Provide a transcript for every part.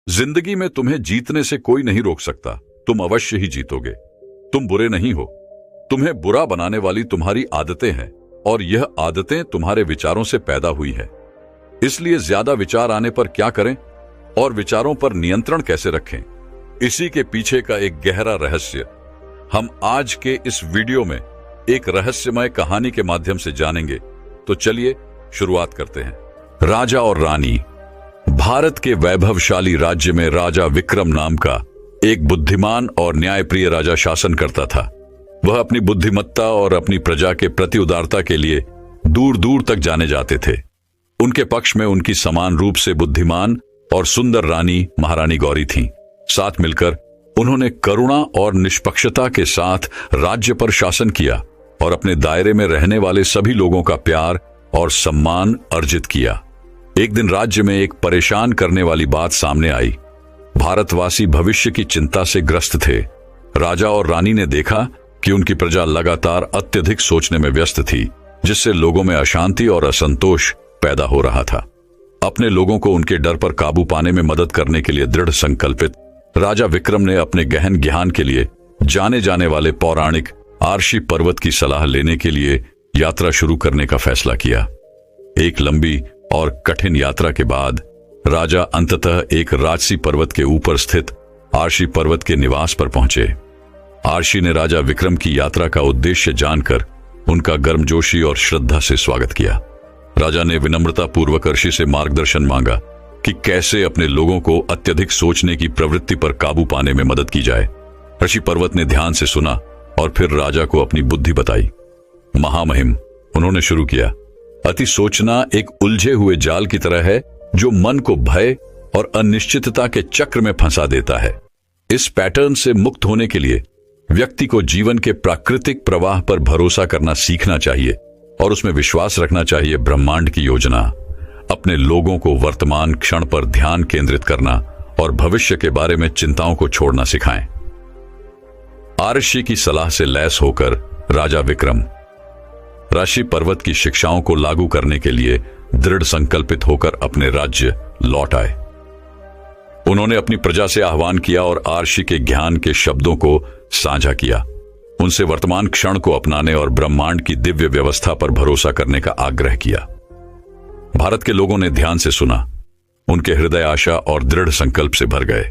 जिंदगी में तुम्हें जीतने से कोई नहीं रोक सकता। तुम अवश्य ही जीतोगे। तुम बुरे नहीं हो। तुम्हें बुरा बनाने वाली तुम्हारी आदतें हैं और यह आदतें तुम्हारे विचारों से पैदा हुई है। इसलिए ज्यादा विचार आने पर क्या करें और विचारों पर नियंत्रण कैसे रखें, इसी के पीछे का एक गहरा रहस्य हम आज के इस वीडियो में एक रहस्यमय कहानी के माध्यम से जानेंगे। तो चलिए शुरुआत करते हैं। राजा और रानी। भारत के वैभवशाली राज्य में राजा विक्रम नाम का एक बुद्धिमान और न्यायप्रिय राजा शासन करता था। वह अपनी बुद्धिमत्ता और अपनी प्रजा के प्रति उदारता के लिए दूर दूर तक जाने जाते थे। उनके पक्ष में उनकी समान रूप से बुद्धिमान और सुंदर रानी महारानी गौरी थीं। साथ मिलकर उन्होंने करुणा और निष्पक्षता के साथ राज्य पर शासन किया और अपने दायरे में रहने वाले सभी लोगों का प्यार और सम्मान अर्जित किया। एक दिन राज्य में एक परेशान करने वाली बात सामने आई। भारतवासी भविष्य की चिंता से ग्रस्त थे। राजा और रानी ने देखा कि उनकी प्रजा लगातार अत्यधिक सोचने में व्यस्त थी, जिससे लोगों में अशांति और असंतोष पैदा हो रहा था। अपने लोगों को उनके डर पर काबू पाने में मदद करने के लिए दृढ़ संकल्पित राजा विक्रम ने अपने गहन ज्ञान के लिए जाने जाने वाले पौराणिक आरशी पर्वत की सलाह लेने के लिए यात्रा शुरू करने का फैसला किया। एक लंबी और कठिन यात्रा के बाद राजा अंततः एक राजसी पर्वत के ऊपर स्थित आरशी पर्वत के निवास पर पहुंचे। आरशी ने राजा विक्रम की यात्रा का उद्देश्य जानकर उनका गर्मजोशी और श्रद्धा से स्वागत किया। राजा ने विनम्रता पूर्वक ऋषि से मार्गदर्शन मांगा कि कैसे अपने लोगों को अत्यधिक सोचने की प्रवृत्ति पर काबू पाने में मदद की जाए। ऋषि पर्वत ने ध्यान से सुना और फिर राजा को अपनी बुद्धि बताई। महामहिम, उन्होंने शुरू किया, अति सोचना एक उलझे हुए जाल की तरह है जो मन को भय और अनिश्चितता के चक्र में फंसा देता है। इस पैटर्न से मुक्त होने के लिए व्यक्ति को जीवन के प्राकृतिक प्रवाह पर भरोसा करना सीखना चाहिए और उसमें विश्वास रखना चाहिए। ब्रह्मांड की योजना अपने लोगों को वर्तमान क्षण पर ध्यान केंद्रित करना और भविष्य के बारे में चिंताओं को छोड़ना सिखाएं। आरशी की सलाह से लैस होकर राजा विक्रम राशि पर्वत की शिक्षाओं को लागू करने के लिए दृढ़ संकल्पित होकर अपने राज्य लौट आए। उन्होंने अपनी प्रजा से आह्वान किया और आरशी के ज्ञान के शब्दों को साझा किया। उनसे वर्तमान क्षण को अपनाने और ब्रह्मांड की दिव्य व्यवस्था पर भरोसा करने का आग्रह किया। भारत के लोगों ने ध्यान से सुना। उनके हृदय आशा और दृढ़ संकल्प से भर गए।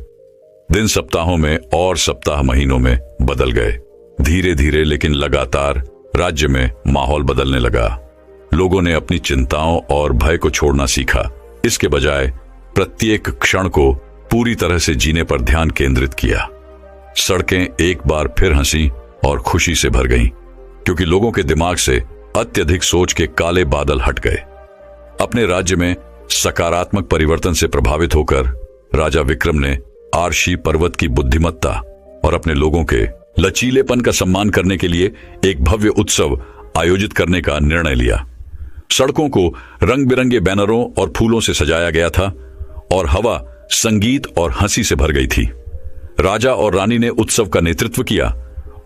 दिन सप्ताहों में और सप्ताह महीनों में बदल गए। धीरे धीरे लेकिन लगातार राज्य में माहौल बदलने लगा। लोगों ने अपनी चिंताओं और भय को छोड़ना सीखा। इसके बजाय प्रत्येक क्षण को पूरी तरह से जीने पर ध्यान केंद्रित किया। सड़कें एक बार फिर हंसी और खुशी से भर गईं, क्योंकि लोगों के दिमाग से अत्यधिक सोच के काले बादल हट गए। अपने राज्य में सकारात्मक परिवर्तन से प्रभावित होकर राजा विक्रम ने आरशी पर्वत की बुद्धिमत्ता और अपने लोगों के लचीलेपन का सम्मान करने के लिए एक भव्य उत्सव आयोजित करने का निर्णय लिया। सड़कों को रंग बिरंगे बैनरों और फूलों से सजाया गया था और हवा संगीत और हंसी से भर गई थी। राजा और रानी ने उत्सव का नेतृत्व किया।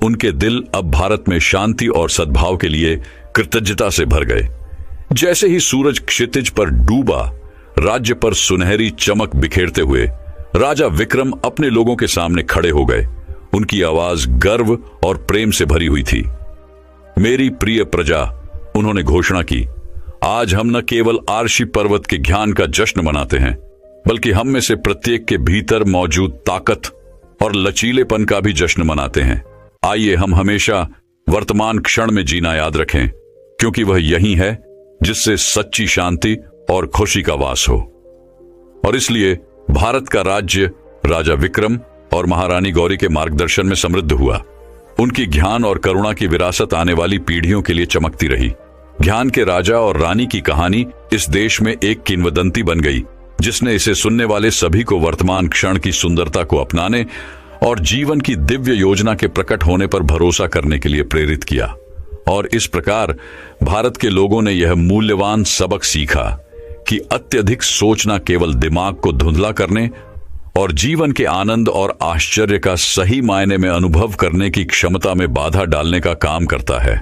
उनके दिल अब भारत में शांति और सद्भाव के लिए कृतज्ञता से भर गए। जैसे ही सूरज क्षितिज पर डूबा, राज्य पर सुनहरी चमक बिखेरते हुए राजा विक्रम अपने लोगों के सामने खड़े हो गए। उनकी आवाज गर्व और प्रेम से भरी हुई थी। मेरी प्रिय प्रजा, उन्होंने घोषणा की, आज हम न केवल आरशी पर्वत के ज्ञान का जश्न मनाते हैं, बल्कि हम में से प्रत्येक के भीतर मौजूद ताकत और लचीलेपन का भी जश्न मनाते हैं। आइए हम हमेशा वर्तमान क्षण में जीना याद रखें, क्योंकि वह यही है जिससे सच्ची शांति और खुशी का वास हो। और इसलिए भारत का राज्य राजा विक्रम और महारानी गौरी के मार्गदर्शन में समृद्ध हुआ। उनकी ज्ञान और करुणा की विरासत आने वाली पीढ़ियों के लिए चमकती रही। ज्ञान के राजा और रानी की कहानी इस देश में एक किंवदंती बन गई, जिसने इसे सुनने वाले सभी को वर्तमान क्षण की सुंदरता को अपनाने और जीवन की दिव्य योजना के प्रकट होने पर भरोसा करने के लिए प्रेरित किया। और इस प्रकार भारत के लोगों ने यह मूल्यवान सबक सीखा कि अत्यधिक सोचना केवल दिमाग को धुंधला करने और जीवन के आनंद और आश्चर्य का सही मायने में अनुभव करने की क्षमता में बाधा डालने का काम करता है।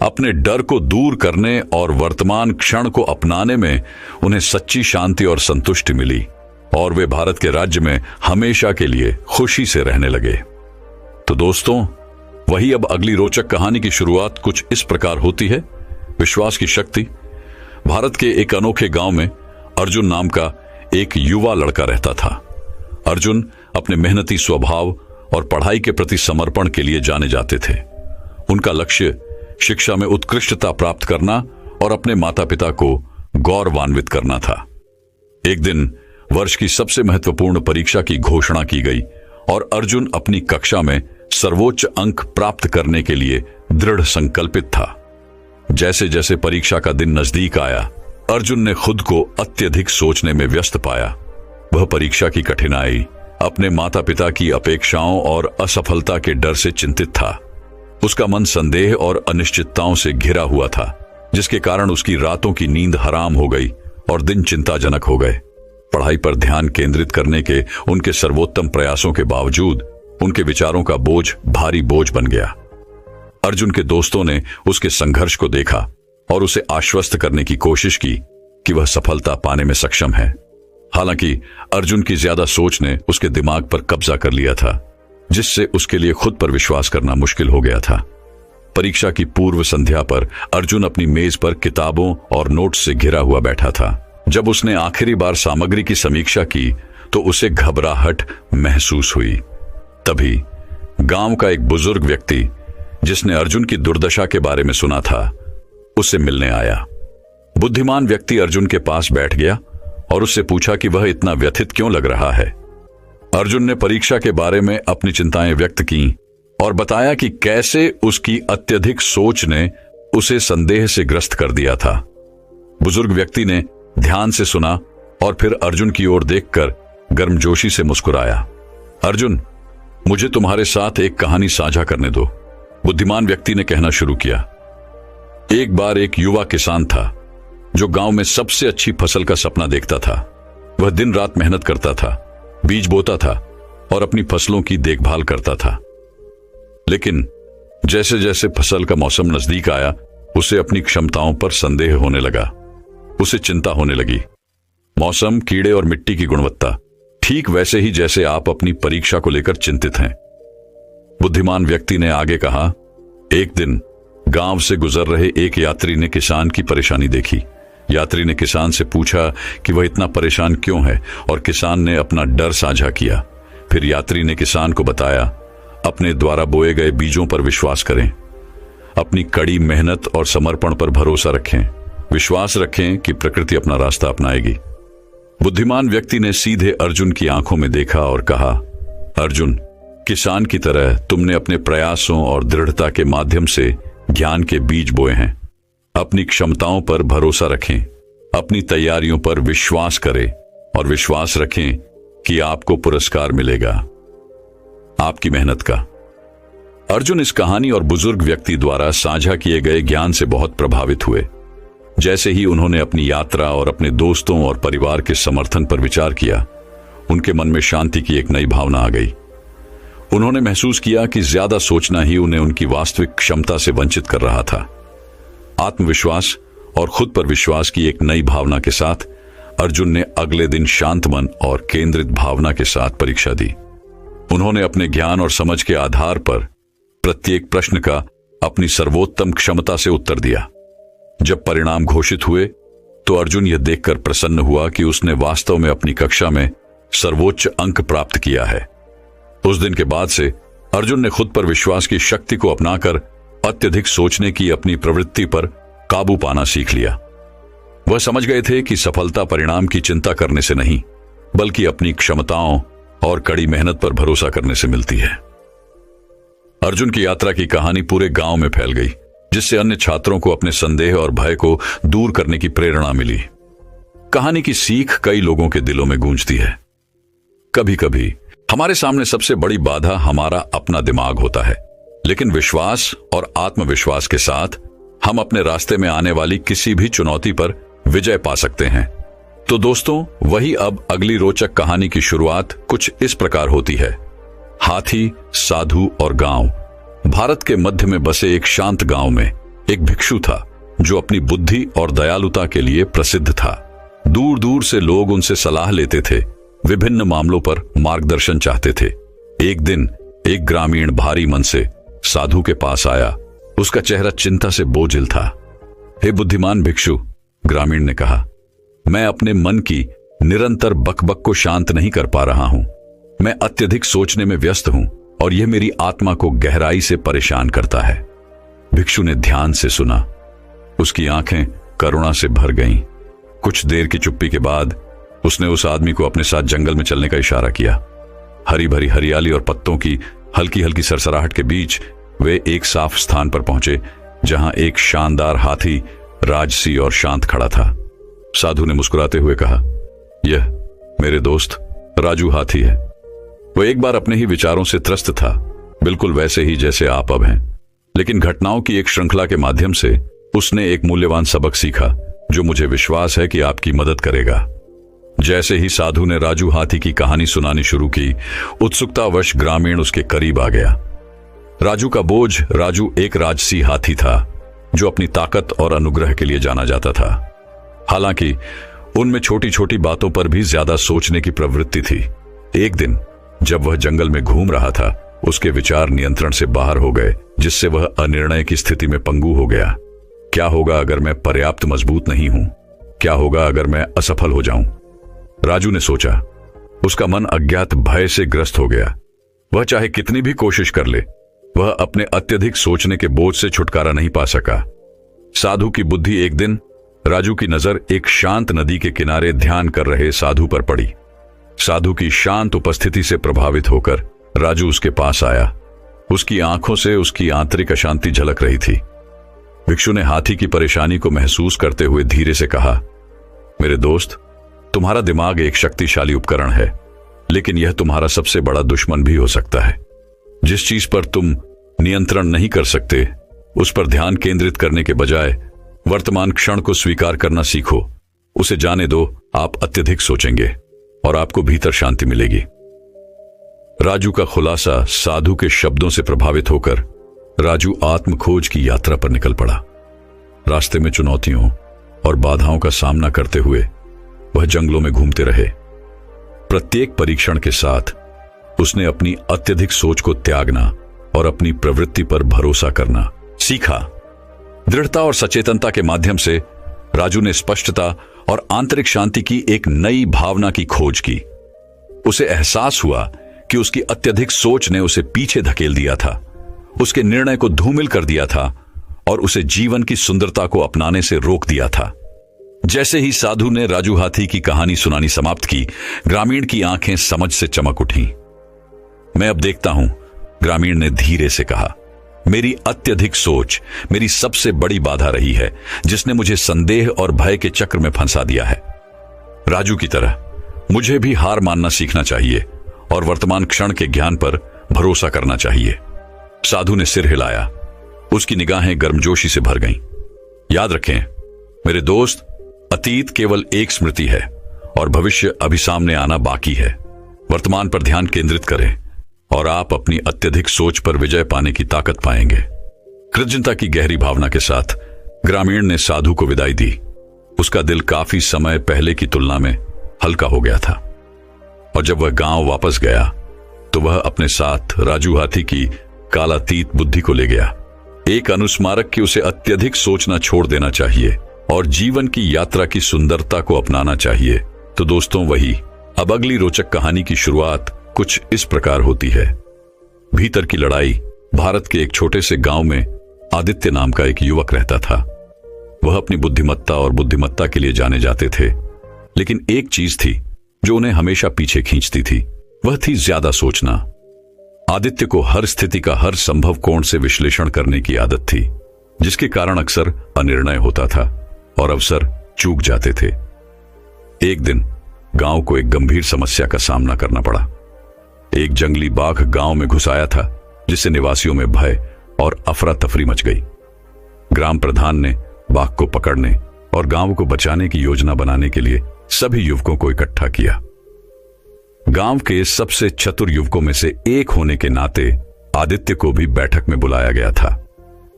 अपने डर को दूर करने और वर्तमान क्षण को अपनाने में उन्हें सच्ची शांति और संतुष्टि मिली। और वे भारत के राज्य में हमेशा के लिए खुशी से रहने लगे। तो दोस्तों, वही अब अगली रोचक कहानी की शुरुआत कुछ इस प्रकार होती है। विश्वास की शक्ति। भारत के एक अनोखे गांव में अर्जुन नाम का एक युवा लड़का रहता था। अर्जुन अपने मेहनती स्वभाव और पढ़ाई के प्रति समर्पण के लिए जाने जाते थे। उनका लक्ष्य शिक्षा में उत्कृष्टता प्राप्त करना और अपने माता पिता को गौरवान्वित करना था। एक दिन वर्ष की सबसे महत्वपूर्ण परीक्षा की घोषणा की गई और अर्जुन अपनी कक्षा में सर्वोच्च अंक प्राप्त करने के लिए दृढ़ संकल्पित था। जैसे जैसे परीक्षा का दिन नजदीक आया, अर्जुन ने खुद को अत्यधिक सोचने में व्यस्त पाया। वह परीक्षा की कठिनाई, अपने माता पिता की अपेक्षाओं और असफलता के डर से चिंतित था। उसका मन संदेह और अनिश्चितताओं से घिरा हुआ था, जिसके कारण उसकी रातों की नींद हराम हो गई और दिन चिंताजनक हो गए। पढ़ाई पर ध्यान केंद्रित करने के उनके सर्वोत्तम प्रयासों के बावजूद उनके विचारों का बोझ भारी बोझ बन गया। अर्जुन के दोस्तों ने उसके संघर्ष को देखा और उसे आश्वस्त करने की कोशिश की कि वह सफलता पाने में सक्षम है। हालांकि अर्जुन की ज्यादा सोच ने उसके दिमाग पर कब्जा कर लिया था, जिससे उसके लिए खुद पर विश्वास करना मुश्किल हो गया था। परीक्षा की पूर्व संध्या पर अर्जुन अपनी मेज पर किताबों और नोट्स से घिरा हुआ बैठा था। जब उसने आखिरी बार सामग्री की समीक्षा की तो उसे घबराहट महसूस हुई। तभी गांव का एक बुजुर्ग व्यक्ति, जिसने अर्जुन की दुर्दशा के बारे में सुना था, उससे मिलने आया। बुद्धिमान व्यक्ति अर्जुन के पास बैठ गया और उससे पूछा कि वह इतना व्यथित क्यों लग रहा है। अर्जुन ने परीक्षा के बारे में अपनी चिंताएं व्यक्त की और बताया कि कैसे उसकी अत्यधिक सोच ने उसे संदेह से ग्रस्त कर दिया था। बुजुर्ग व्यक्ति ने ध्यान से सुना और फिर अर्जुन की ओर देखकर गर्मजोशी से मुस्कुराया। अर्जुन, मुझे तुम्हारे साथ एक कहानी साझा करने दो, बुद्धिमान व्यक्ति ने कहना शुरू किया। एक बार एक युवा किसान था जो गांव में सबसे अच्छी फसल का सपना देखता था। वह दिन रात मेहनत करता था, बीज बोता था और अपनी फसलों की देखभाल करता था। लेकिन जैसे जैसे फसल का मौसम नजदीक आया, उसे अपनी क्षमताओं पर संदेह होने लगा। उसे चिंता होने लगी। मौसम, कीड़े और मिट्टी की गुणवत्ता, ठीक वैसे ही जैसे आप अपनी परीक्षा को लेकर चिंतित हैं। बुद्धिमान व्यक्ति ने आगे कहा, एक दिन गांव से गुजर रहे एक यात्री ने किसान की परेशानी देखी। यात्री ने किसान से पूछा कि वह इतना परेशान क्यों है और किसान ने अपना डर साझा किया। फिर यात्री ने किसान को बताया, अपने द्वारा बोए गए बीजों पर विश्वास करें, अपनी कड़ी मेहनत और समर्पण पर भरोसा रखें, विश्वास रखें कि प्रकृति अपना रास्ता अपनाएगी। बुद्धिमान व्यक्ति ने सीधे अर्जुन की आंखों में देखा और कहा, अर्जुन, किसान की तरह तुमने अपने प्रयासों और दृढ़ता के माध्यम से ज्ञान के बीज बोए हैं। अपनी क्षमताओं पर भरोसा रखें, अपनी तैयारियों पर विश्वास करें और विश्वास रखें कि आपको पुरस्कार मिलेगा आपकी मेहनत का। अर्जुन इस कहानी और बुजुर्ग व्यक्ति द्वारा साझा किए गए ज्ञान से बहुत प्रभावित हुए। जैसे ही उन्होंने अपनी यात्रा और अपने दोस्तों और परिवार के समर्थन पर विचार किया, उनके मन में शांति की एक नई भावना आ गई। उन्होंने महसूस किया कि ज्यादा सोचना ही उन्हें उनकी वास्तविक क्षमता से वंचित कर रहा था। आत्मविश्वास और खुद पर विश्वास की एक नई भावना के साथ अर्जुन ने अगले दिन शांत मन और केंद्रित भावना के साथ परीक्षा दी। उन्होंने अपने ज्ञान और समझ के आधार पर प्रत्येक प्रश्न का अपनी सर्वोत्तम क्षमता से उत्तर दिया। जब परिणाम घोषित हुए तो अर्जुन यह देखकर प्रसन्न हुआ कि उसने वास्तव में अपनी कक्षा में सर्वोच्च अंक प्राप्त किया है। उस दिन के बाद से अर्जुन ने खुद पर विश्वास की शक्ति को अपनाकर अत्यधिक सोचने की अपनी प्रवृत्ति पर काबू पाना सीख लिया। वह समझ गए थे कि सफलता परिणाम की चिंता करने से नहीं, बल्कि अपनी क्षमताओं और कड़ी मेहनत पर भरोसा करने से मिलती है। अर्जुन की यात्रा की कहानी पूरे गांव में फैल गई, जिससे अन्य छात्रों को अपने संदेह और भय को दूर करने की प्रेरणा मिली। कहानी की सीख कई लोगों के दिलों में गूंजती है। कभी कभी हमारे सामने सबसे बड़ी बाधा हमारा अपना दिमाग होता है, लेकिन विश्वास और आत्मविश्वास के साथ हम अपने रास्ते में आने वाली किसी भी चुनौती पर विजय पा सकते हैं। तो दोस्तों, वही अब अगली रोचक कहानी की शुरुआत कुछ इस प्रकार होती है। हाथी, साधु और गांव। भारत के मध्य में बसे एक शांत गांव में एक भिक्षु था जो अपनी बुद्धि और दयालुता के लिए प्रसिद्ध था। दूर दूर से लोग उनसे सलाह लेते थे। विभिन्न मामलों पर मार्गदर्शन चाहते थे। एक दिन एक ग्रामीण भारी मन से साधु के पास आया। उसका चेहरा चिंता से बोझिल था। हे बुद्धिमान भिक्षु, ग्रामीण ने कहा, मैं अपने मन की निरंतर बकबक को शांत नहीं कर पा रहा हूं। मैं अत्यधिक सोचने में व्यस्त हूं और यह मेरी आत्मा को गहराई से परेशान करता है। भिक्षु ने ध्यान से सुना। उसकी आंखें करुणा से भर गईं। कुछ देर की चुप्पी के बाद उसने उस आदमी को अपने साथ जंगल में चलने का इशारा किया। हरी भरी हरियाली और पत्तों की हल्की हल्की सरसराहट के बीच वे एक साफ स्थान पर पहुंचे, जहां एक शानदार हाथी राजसी और शांत खड़ा था। साधु ने मुस्कुराते हुए कहा, यह मेरे दोस्त राजू हाथी है। वो एक बार अपने ही विचारों से त्रस्त था, बिल्कुल वैसे ही जैसे आप अब हैं। लेकिन घटनाओं की एक श्रृंखला के माध्यम से उसने एक मूल्यवान सबक सीखा, जो मुझे विश्वास है कि आपकी मदद करेगा। जैसे ही साधु ने राजू हाथी की कहानी सुनानी शुरू की, उत्सुकतावश ग्रामीण उसके करीब आ गया। राजू का बोझ राजू एक राजसी हाथी था, जो अपनी ताकत और अनुग्रह के लिए जाना जाता था। हालांकि उनमें छोटी छोटी बातों पर भी ज्यादा सोचने की प्रवृत्ति थी। एक दिन जब वह जंगल में घूम रहा था, उसके विचार नियंत्रण से बाहर हो गए, जिससे वह अनिर्णय की स्थिति में पंगु हो गया। क्या होगा अगर मैं पर्याप्त मजबूत नहीं हूं? क्या होगा अगर मैं असफल हो जाऊं? राजू ने सोचा। उसका मन अज्ञात भय से ग्रस्त हो गया। वह चाहे कितनी भी कोशिश कर ले, वह अपने अत्यधिक सोचने के बोझ से छुटकारा नहीं पा सका। साधु की बुद्धि एक दिन राजू की नजर एक शांत नदी के किनारे ध्यान कर रहे साधु पर पड़ी। साधु की शांत उपस्थिति से प्रभावित होकर राजू उसके पास आया। उसकी आंखों से उसकी आंतरिक अशांति झलक रही थी। भिक्षु ने हाथी की परेशानी को महसूस करते हुए धीरे से कहा, मेरे दोस्त, तुम्हारा दिमाग एक शक्तिशाली उपकरण है, लेकिन यह तुम्हारा सबसे बड़ा दुश्मन भी हो सकता है। जिस चीज पर तुम नियंत्रण नहीं कर सकते, उस पर ध्यान केंद्रित करने के बजाय वर्तमान क्षण को स्वीकार करना सीखो। उसे जाने दो, आप अत्यधिक सोचेंगे और आपको भीतर शांति मिलेगी। राजू का खुलासा साधु के शब्दों से प्रभावित होकर राजू आत्मखोज की यात्रा पर निकल पड़ा। रास्ते में चुनौतियों और बाधाओं का सामना करते हुए वह जंगलों में घूमते रहे। प्रत्येक परीक्षण के साथ उसने अपनी अत्यधिक सोच को त्यागना और अपनी प्रवृत्ति पर भरोसा करना सीखा। दृढ़ता और सचेतनता के माध्यम से राजू ने स्पष्टता और आंतरिक शांति की एक नई भावना की खोज की। उसे एहसास हुआ कि उसकी अत्यधिक सोच ने उसे पीछे धकेल दिया था, उसके निर्णय को धूमिल कर दिया था और उसे जीवन की सुंदरता को अपनाने से रोक दिया था। जैसे ही साधु ने राजू हाथी की कहानी सुनानी समाप्त की, ग्रामीण की आंखें समझ से चमक उठीं। मैं अब देखता हूं, ग्रामीण ने धीरे से कहा, मेरी अत्यधिक सोच मेरी सबसे बड़ी बाधा रही है, जिसने मुझे संदेह और भय के चक्र में फंसा दिया है। राजू की तरह मुझे भी हार मानना सीखना चाहिए और वर्तमान क्षण के ज्ञान पर भरोसा करना चाहिए। साधु ने सिर हिलाया। उसकी निगाहें गर्मजोशी से भर गईं। याद रखें मेरे दोस्त, अतीत केवल एक स्मृति है और भविष्य अभी सामने आना बाकी है। वर्तमान पर ध्यान केंद्रित करें और आप अपनी अत्यधिक सोच पर विजय पाने की ताकत पाएंगे। कृतज्ञता की गहरी भावना के साथ ग्रामीण ने साधु को विदाई दी। उसका दिल काफी समय पहले की तुलना में हल्का हो गया था और जब वह गांव वापस गया तो वह अपने साथ राजू हाथी की कालातीत बुद्धि को ले गया। एक अनुस्मारक कि उसे अत्यधिक सोचना छोड़ देना चाहिए और जीवन की यात्रा की सुंदरता को अपनाना चाहिए। तो दोस्तों, वही अब अगली रोचक कहानी की शुरुआत कुछ इस प्रकार होती है। भीतर की लड़ाई। भारत के एक छोटे से गांव में आदित्य नाम का एक युवक रहता था। वह अपनी बुद्धिमत्ता और बुद्धिमत्ता के लिए जाने जाते थे, लेकिन एक चीज थी जो उन्हें हमेशा पीछे खींचती थी, वह थी ज्यादा सोचना। आदित्य को हर स्थिति का हर संभव कोण से विश्लेषण करने की आदत थी, जिसके कारण अक्सर अनिर्णय होता था और अवसर चूक जाते थे। एक दिन गांव को एक गंभीर समस्या का सामना करना पड़ा। एक जंगली बाघ गांव में घुस आया था, जिससे निवासियों में भय और अफरा तफरी मच गई। ग्राम प्रधान ने बाघ को पकड़ने और गांव को बचाने की योजना बनाने के लिए सभी युवकों को इकट्ठा किया। गांव के सबसे चतुर युवकों में से एक होने के नाते आदित्य को भी बैठक में बुलाया गया था।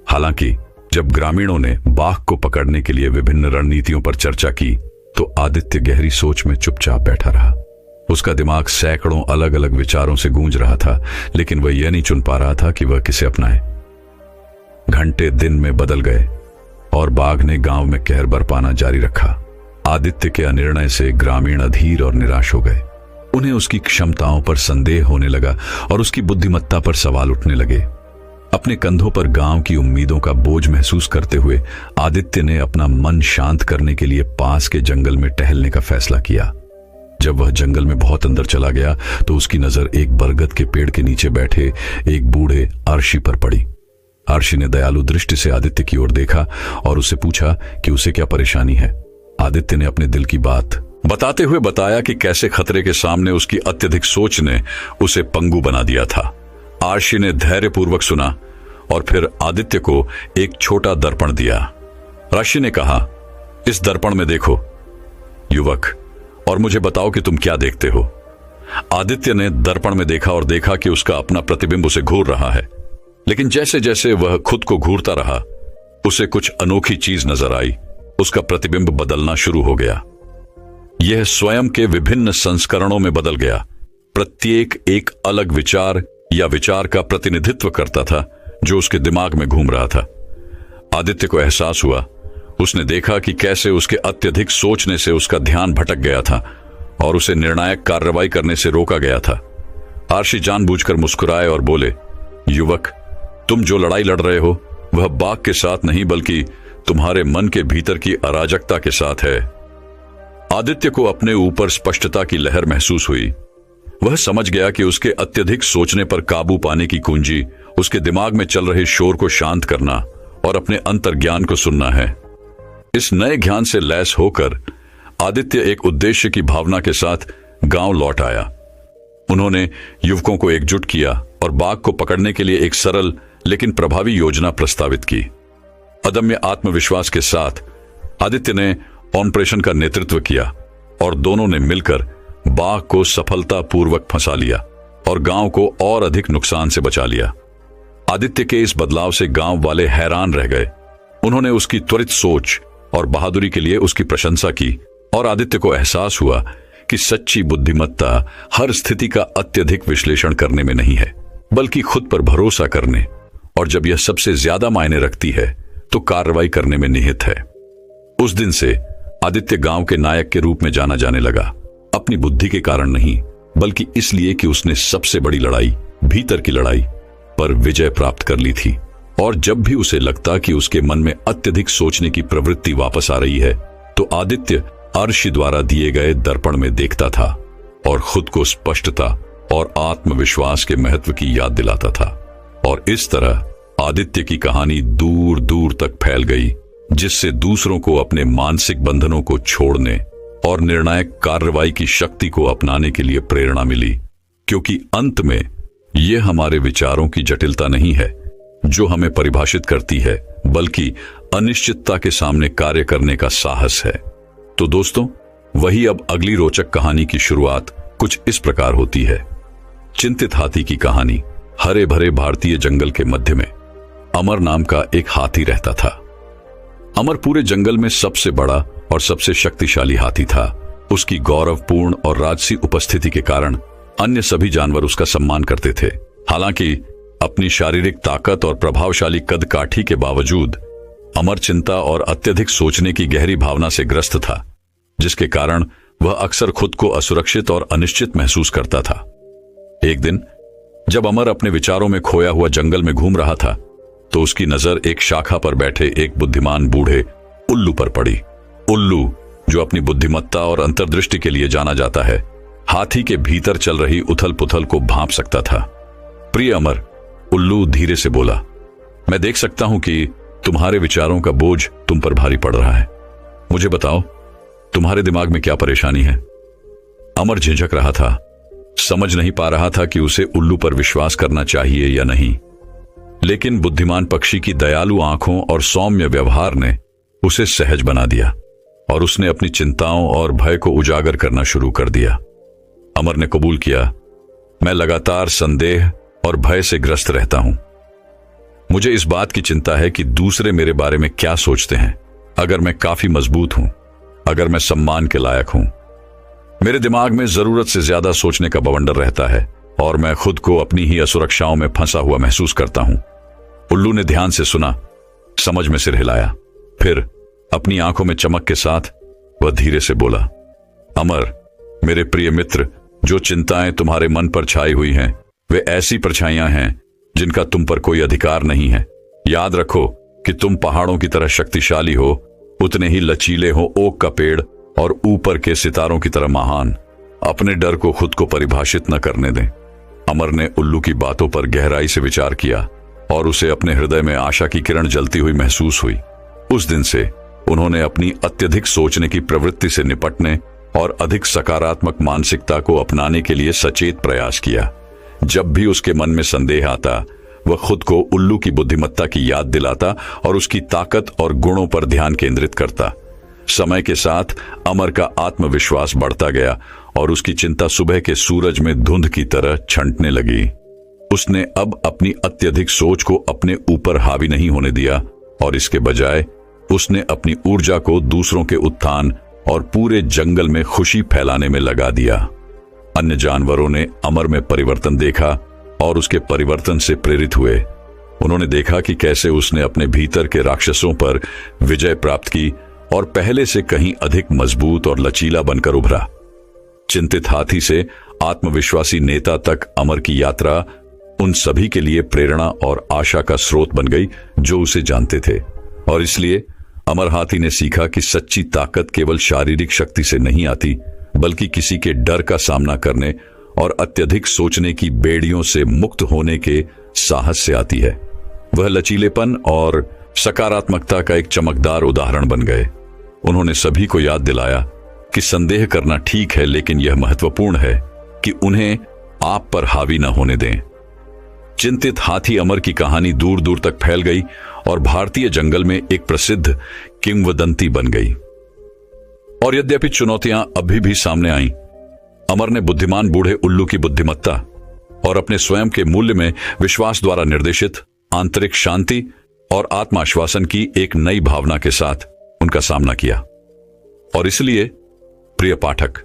हालांकि जब ग्रामीणों ने बाघ को पकड़ने के लिए विभिन्न रणनीतियों पर चर्चा की, तो आदित्य गहरी सोच में चुपचाप बैठा रहा। उसका दिमाग सैकड़ों अलग अलग विचारों से गूंज रहा था, लेकिन वह यह नहीं चुन पा रहा था कि वह किसे अपनाए। घंटे दिन में बदल गए और बाघ ने गांव में कहर बरपाना जारी रखा। आदित्य के अनिर्णय से ग्रामीण अधीर और निराश हो गए। उन्हें उसकी क्षमताओं पर संदेह होने लगा और उसकी बुद्धिमत्ता पर सवाल उठने लगे। अपने कंधों पर गांव की उम्मीदों का बोझ महसूस करते हुए आदित्य ने अपना मन शांत करने के लिए पास के जंगल में टहलने का फैसला किया। जब वह जंगल में बहुत अंदर चला गया तो उसकी नजर एक बरगद के पेड़ के नीचे बैठे एक बूढ़े अर्शी पर पड़ी। अर्शी ने दयालु दृष्टि से आदित्य की ओर देखा और उससे पूछा कि उसे क्या परेशानी है। आदित्य ने अपने दिल की बात बताते हुए बताया कि कैसे खतरे के सामने उसकी अत्यधिक सोच ने उसे पंगु बना दिया था। अर्शी ने धैर्यपूर्वक सुना और फिर आदित्य को एक छोटा दर्पण दिया। अर्शी ने कहा, इस दर्पण में देखो युवक, और मुझे बताओ कि तुम क्या देखते हो। आदित्य ने दर्पण में देखा और देखा कि उसका अपना प्रतिबिंब उसे घूर रहा है, लेकिन जैसे जैसे वह खुद को घूरता रहा उसे कुछ अनोखी चीज नजर आई। उसका प्रतिबिंब बदलना शुरू हो गया। यह स्वयं के विभिन्न संस्करणों में बदल गया। प्रत्येक एक अलग विचार या विचार का प्रतिनिधित्व करता था जो उसके दिमाग में घूम रहा था। आदित्य को एहसास हुआ, उसने देखा कि कैसे उसके अत्यधिक सोचने से उसका ध्यान भटक गया था और उसे निर्णायक कार्रवाई करने से रोका गया था। अर्शी जानबूझकर मुस्कुराए और बोले, युवक, तुम जो लड़ाई लड़ रहे हो वह बाघ के साथ नहीं बल्कि तुम्हारे मन के भीतर की अराजकता के साथ है। आदित्य को अपने ऊपर स्पष्टता की लहर महसूस हुई। वह समझ गया कि उसके अत्यधिक सोचने पर काबू पाने की कुंजी उसके दिमाग में चल रहे शोर को शांत करना और अपने अंतर्ज्ञान को सुनना है। इस नए ज्ञान से लैस होकर आदित्य एक उद्देश्य की भावना के साथ गांव लौट आया। उन्होंने युवकों को एकजुट किया और बाघ को पकड़ने के लिए एक सरल लेकिन प्रभावी योजना प्रस्तावित की। अदम्य आत्मविश्वास के साथ आदित्य ने ऑपरेशन का नेतृत्व किया और दोनों ने मिलकर बाघ को सफलतापूर्वक फंसा लिया और गांव को और अधिक नुकसान से बचा लिया। आदित्य के इस बदलाव से गांव वाले हैरान रह गए। उन्होंने उसकी त्वरित सोच और बहादुरी के लिए उसकी प्रशंसा की और आदित्य को एहसास हुआ कि सच्ची बुद्धिमत्ता हर स्थिति का अत्यधिक विश्लेषण करने में नहीं है, बल्कि खुद पर भरोसा करने, और जब यह सबसे ज्यादा मायने रखती है तो कार्रवाई करने में निहित है। उस दिन से आदित्य गांव के नायक के रूप में जाना जाने लगा, अपनी बुद्धि के कारण नहीं बल्कि इसलिए कि उसने सबसे बड़ी लड़ाई, भीतर की लड़ाई पर विजय प्राप्त कर ली थी। और जब भी उसे लगता कि उसके मन में अत्यधिक सोचने की प्रवृत्ति वापस आ रही है तो आदित्य अर्शी द्वारा दिए गए दर्पण में देखता था और खुद को स्पष्टता और आत्मविश्वास के महत्व की याद दिलाता था। और इस तरह आदित्य की कहानी दूर दूर तक फैल गई, जिससे दूसरों को अपने मानसिक बंधनों को छोड़ने और निर्णायक कार्रवाई की शक्ति को अपनाने के लिए प्रेरणा मिली। क्योंकि अंत में यह हमारे विचारों की जटिलता नहीं है जो हमें परिभाषित करती है, बल्कि अनिश्चितता के सामने कार्य करने का साहस है। तो दोस्तों, वही अब अगली रोचक कहानी की शुरुआत कुछ इस प्रकार होती है। चिंतित हाथी की कहानी। हरे भरे भारतीय जंगल के मध्य में अमर नाम का एक हाथी रहता था। अमर पूरे जंगल में सबसे बड़ा और सबसे शक्तिशाली हाथी था। उसकी गौरवपूर्ण और राजसी उपस्थिति के कारण अन्य सभी जानवर उसका सम्मान करते थे। हालांकि अपनी शारीरिक ताकत और प्रभावशाली कद काठी के बावजूद अमर चिंता और अत्यधिक सोचने की गहरी भावना से ग्रस्त था, जिसके कारण वह अक्सर खुद को असुरक्षित और अनिश्चित महसूस करता था। एक दिन जब अमर अपने विचारों में खोया हुआ जंगल में घूम रहा था तो उसकी नजर एक शाखा पर बैठे एक बुद्धिमान बूढ़े उल्लू पर पड़ी। उल्लू, जो अपनी बुद्धिमत्ता और अंतर्दृष्टि के लिए जाना जाता है, हाथी के भीतर चल रही उथल पुथल को भांप सकता था। प्रिय अमर, उल्लू धीरे से बोला, मैं देख सकता हूं कि तुम्हारे विचारों का बोझ तुम पर भारी पड़ रहा है। मुझे बताओ, तुम्हारे दिमाग में क्या परेशानी है? अमर झिझक रहा था, समझ नहीं पा रहा था कि उसे उल्लू पर विश्वास करना चाहिए या नहीं। लेकिन बुद्धिमान पक्षी की दयालु आंखों और सौम्य व्यवहार ने उसे सहज बना दिया और उसने अपनी चिंताओं और भय को उजागर करना शुरू कर दिया। अमर ने कबूल किया, मैं लगातार संदेह और भय से ग्रस्त रहता हूं। मुझे इस बात की चिंता है कि दूसरे मेरे बारे में क्या सोचते हैं, अगर मैं काफी मजबूत हूं, अगर मैं सम्मान के लायक हूं, मेरे दिमाग में जरूरत से ज्यादा सोचने का बवंडर रहता है और मैं खुद को अपनी ही असुरक्षाओं में फंसा हुआ महसूस करता हूं। उल्लू ने ध्यान से सुना, समझ में सिर हिलाया, फिर अपनी आंखों में चमक के साथ वह धीरे से बोला, अमर, मेरे प्रिय मित्र, जो चिंताएं तुम्हारे मन पर छाई हुई हैं वे ऐसी परछाइयां हैं जिनका तुम पर कोई अधिकार नहीं है। याद रखो कि तुम पहाड़ों की तरह शक्तिशाली हो, उतने ही लचीले हो ओक का पेड़ और ऊपर के सितारों की तरह महान। अपने डर को खुद को परिभाषित न करने दें। अमर ने उल्लू की बातों पर गहराई से विचार किया और उसे अपने हृदय में आशा की किरण जलती हुई महसूस हुई। उस दिन से उन्होंने अपनी अत्यधिक सोचने की प्रवृत्ति से निपटने और अधिक सकारात्मक मानसिकता को अपनाने के लिए सचेत प्रयास किया। जब भी उसके मन में संदेह आता, वह खुद को उल्लू की बुद्धिमत्ता की याद दिलाता और उसकी ताकत और गुणों पर ध्यान केंद्रित करता। समय के साथ अमर का आत्मविश्वास बढ़ता गया और उसकी चिंता सुबह के सूरज में धुंध की तरह छंटने लगी। उसने अब अपनी अत्यधिक सोच को अपने ऊपर हावी नहीं होने दिया और इसके बजाय उसने अपनी ऊर्जा को दूसरों के उत्थान और पूरे जंगल में खुशी फैलाने में लगा दिया। अन्य जानवरों ने अमर में परिवर्तन देखा और उसके परिवर्तन से प्रेरित हुए। उन्होंने देखा कि कैसे उसने अपने भीतर के राक्षसों पर विजय प्राप्त की और पहले से कहीं अधिक मजबूत और लचीला बनकर उभरा। चिंतित हाथी से आत्मविश्वासी नेता तक अमर की यात्रा उन सभी के लिए प्रेरणा और आशा का स्रोत बन गई जो उसे जानते थे। और इसलिए अमर हाथी ने सीखा कि सच्ची ताकत केवल शारीरिक शक्ति से नहीं आती, बल्कि किसी के डर का सामना करने और अत्यधिक सोचने की बेड़ियों से मुक्त होने के साहस से आती है। वह लचीलेपन और सकारात्मकता का एक चमकदार उदाहरण बन गए। उन्होंने सभी को याद दिलाया कि संदेह करना ठीक है, लेकिन यह महत्वपूर्ण है कि उन्हें आप पर हावी न होने दें। चिंतित हाथी अमर की कहानी दूर दूर तक फैल गई और भारतीय जंगल में एक प्रसिद्ध किंवदंती बन गई। और यद्यपि चुनौतियां अभी भी सामने आईं, अमर ने बुद्धिमान बूढ़े उल्लू की बुद्धिमत्ता और अपने स्वयं के मूल्य में विश्वास द्वारा निर्देशित आंतरिक शांति और आत्माश्वासन की एक नई भावना के साथ उनका सामना किया। और इसलिए प्रिय पाठक,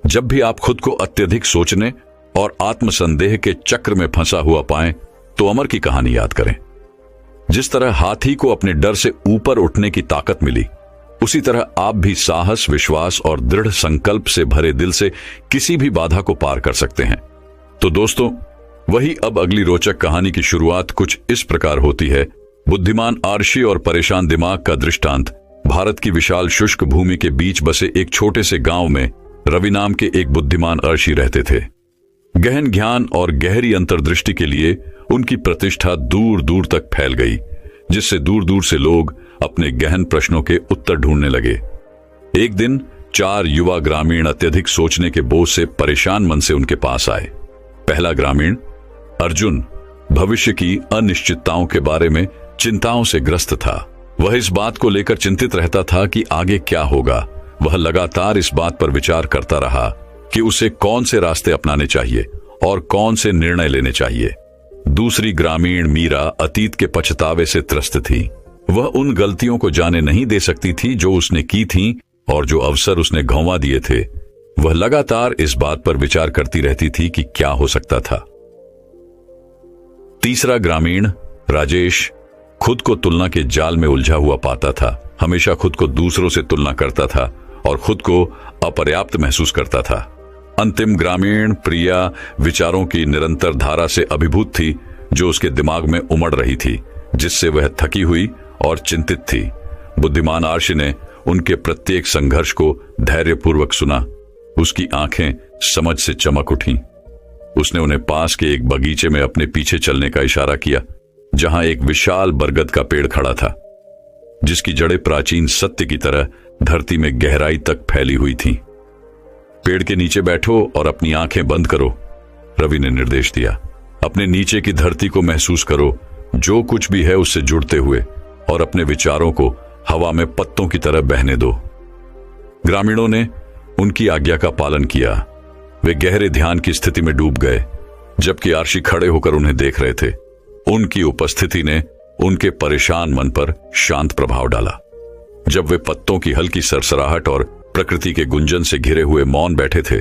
जब भी आप खुद को अत्यधिक सोचने और आत्मसंदेह के चक्र में फंसा हुआ पाएं, तो अमर की कहानी याद करें। जिस तरह हाथी को अपने डर से ऊपर उठने की ताकत मिली, उसी तरह आप भी साहस, विश्वास और दृढ़ संकल्प से भरे दिल से किसी भी बाधा को पार कर सकते हैं। तो दोस्तों, वही अब अगली रोचक कहानी की शुरुआत कुछ इस प्रकार होती है। बुद्धिमान आर्षी और परेशान दिमाग का दृष्टांत। भारत की विशाल शुष्क भूमि के बीच बसे एक छोटे से गांव में रवि नाम के एक बुद्धिमान आर्षी रहते थे। गहन ज्ञान और गहरी अंतर्दृष्टि के लिए उनकी प्रतिष्ठा दूर दूर तक फैल गई, जिससे दूर दूर से लोग अपने गहन प्रश्नों के उत्तर ढूंढने लगे। एक दिन 4 युवा ग्रामीण अत्यधिक सोचने के बोझ से परेशान मन से उनके पास आए। पहला ग्रामीण अर्जुन भविष्य की अनिश्चितताओं के बारे में चिंताओं से ग्रस्त था। वह इस बात को लेकर चिंतित रहता था कि आगे क्या होगा। वह लगातार इस बात पर विचार करता रहा कि उसे कौन से रास्ते अपनाने चाहिए और कौन से निर्णय लेने चाहिए। दूसरी ग्रामीण मीरा अतीत के पछतावे से त्रस्त थी। वह उन गलतियों को जाने नहीं दे सकती थी जो उसने की थीं और जो अवसर उसने गंवा दिए थे। वह लगातार इस बात पर विचार करती रहती थी कि क्या हो सकता था। तीसरा ग्रामीण राजेश खुद को तुलना के जाल में उलझा हुआ पाता था। हमेशा खुद को दूसरों से तुलना करता था और खुद को अपर्याप्त महसूस करता था। अंतिम ग्रामीण प्रिया विचारों की निरंतर धारा से अभिभूत थी जो उसके दिमाग में उमड़ रही थी, जिससे वह थकी हुई और चिंतित थी। बुद्धिमान आर्षी ने उनके प्रत्येक संघर्ष को धैर्यपूर्वक सुना। उसकी आंखें समझ से चमक उठीं। उसने उन्हें पास के एक बगीचे में अपने पीछे चलने का इशारा किया, जहां एक विशाल बरगद का पेड़ खड़ा था, जिसकी जड़ें प्राचीन सत्य की तरह धरती में गहराई तक फैली हुई थीं। पेड़ के नीचे बैठो और अपनी आंखें बंद करो, रवि ने निर्देश दिया। अपने नीचे की धरती को महसूस करो, जो कुछ भी है उससे जुड़ते हुए, और अपने विचारों को हवा में पत्तों की तरह बहने दो। ग्रामीणों ने उनकी आज्ञा का पालन किया। वे गहरे ध्यान की स्थिति में डूब गए, जबकि आर्षी खड़े होकर उन्हें देख रहे थे। उनकी उपस्थिति ने उनके परेशान मन पर शांत प्रभाव डाला। जब वे पत्तों की हल्की सरसराहट और प्रकृति के गुंजन से घिरे हुए मौन बैठे थे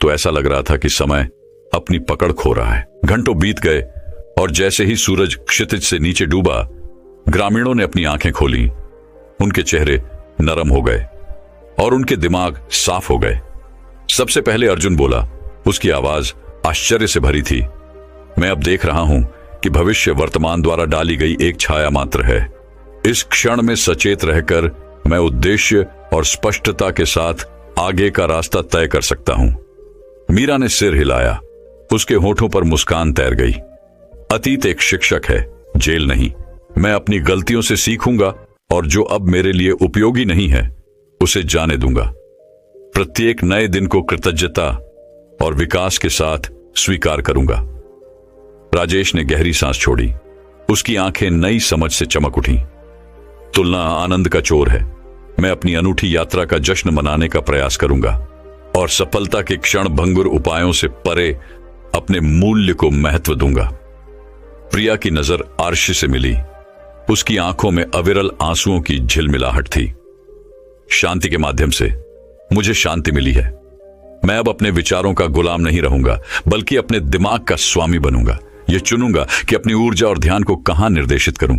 तो ऐसा लग रहा था कि समय अपनी पकड़ खो रहा है। घंटों बीत गए और जैसे ही सूरज क्षितिज से नीचे डूबा, ग्रामीणों ने अपनी आंखें खोली। उनके चेहरे नरम हो गए और उनके दिमाग साफ हो गए। सबसे पहले अर्जुन बोला। उसकी आवाज आश्चर्य से भरी थी। मैं अब देख रहा हूं कि भविष्य वर्तमान द्वारा डाली गई एक छाया मात्र है। इस क्षण में सचेत रहकर मैं उद्देश्य और स्पष्टता के साथ आगे का रास्ता तय कर सकता हूं। मीरा ने सिर हिलाया। उसके होठों पर मुस्कान तैर गई। अतीत एक शिक्षक है, जेल नहीं। मैं अपनी गलतियों से सीखूंगा और जो अब मेरे लिए उपयोगी नहीं है उसे जाने दूंगा। प्रत्येक नए दिन को कृतज्ञता और विकास के साथ स्वीकार करूंगा। राजेश ने गहरी सांस छोड़ी। उसकी आंखें नई समझ से चमक उठी। तुलना आनंद का चोर है। मैं अपनी अनूठी यात्रा का जश्न मनाने का प्रयास करूंगा और सफलता के क्षण भंगुर उपायों से परे अपने मूल्य को महत्व दूंगा। प्रिया की नजर आरशी से मिली। उसकी आंखों में अविरल आंसुओं की झिलमिलाहट थी। शांति के माध्यम से मुझे शांति मिली है। मैं अब अपने विचारों का गुलाम नहीं रहूंगा, बल्कि अपने दिमाग का स्वामी बनूंगा। यह चुनूंगा कि अपनी ऊर्जा और ध्यान को कहां निर्देशित करूं।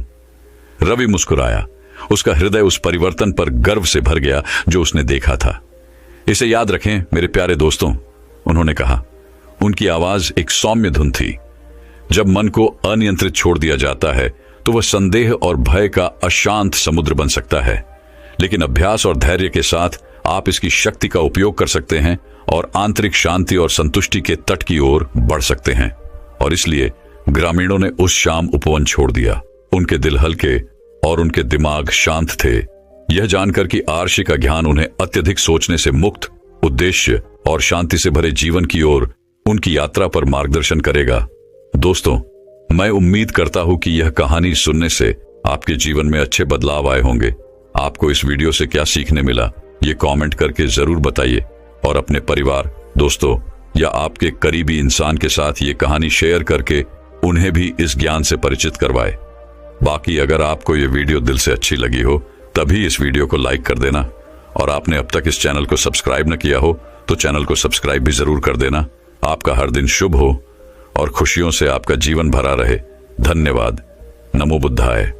रवि मुस्कुराया। उसका हृदय उस परिवर्तन पर गर्व से भर गया जो उसने देखा था। इसे याद रखें मेरे प्यारे दोस्तों, उन्होंने कहा। उनकी आवाज एक सौम्य धुन थी। जब मन को अनियंत्रित छोड़ दिया जाता है तो वह संदेह और भय का अशांत समुद्र बन सकता है, लेकिन अभ्यास और धैर्य के साथ आप इसकी शक्ति का उपयोग कर सकते हैं और आंतरिक शांति और संतुष्टि के तट की ओर बढ़ सकते हैं। और इसलिए ग्रामीणों ने उस शाम उपवन छोड़ दिया। उनके दिल हल्के और उनके दिमाग शांत थे, यह जानकर कि आरशी का ज्ञान उन्हें अत्यधिक सोचने से मुक्त, उद्देश्य और शांति से भरे जीवन की ओर उनकी यात्रा पर मार्गदर्शन करेगा। दोस्तों, मैं उम्मीद करता हूं कि यह कहानी सुनने से आपके जीवन में अच्छे बदलाव आए होंगे। आपको इस वीडियो से क्या सीखने मिला, ये कमेंट करके जरूर बताइए और अपने परिवार, दोस्तों या आपके करीबी इंसान के साथ ये कहानी शेयर करके उन्हें भी इस ज्ञान से परिचित करवाए। बाकी अगर आपको ये वीडियो दिल से अच्छी लगी हो तभी इस वीडियो को लाइक कर देना, और आपने अब तक इस चैनल को सब्सक्राइब न किया हो तो चैनल को सब्सक्राइब भी जरूर कर देना। आपका हर दिन शुभ हो और खुशियों से आपका जीवन भरा रहे। धन्यवाद। नमो बुद्धाय।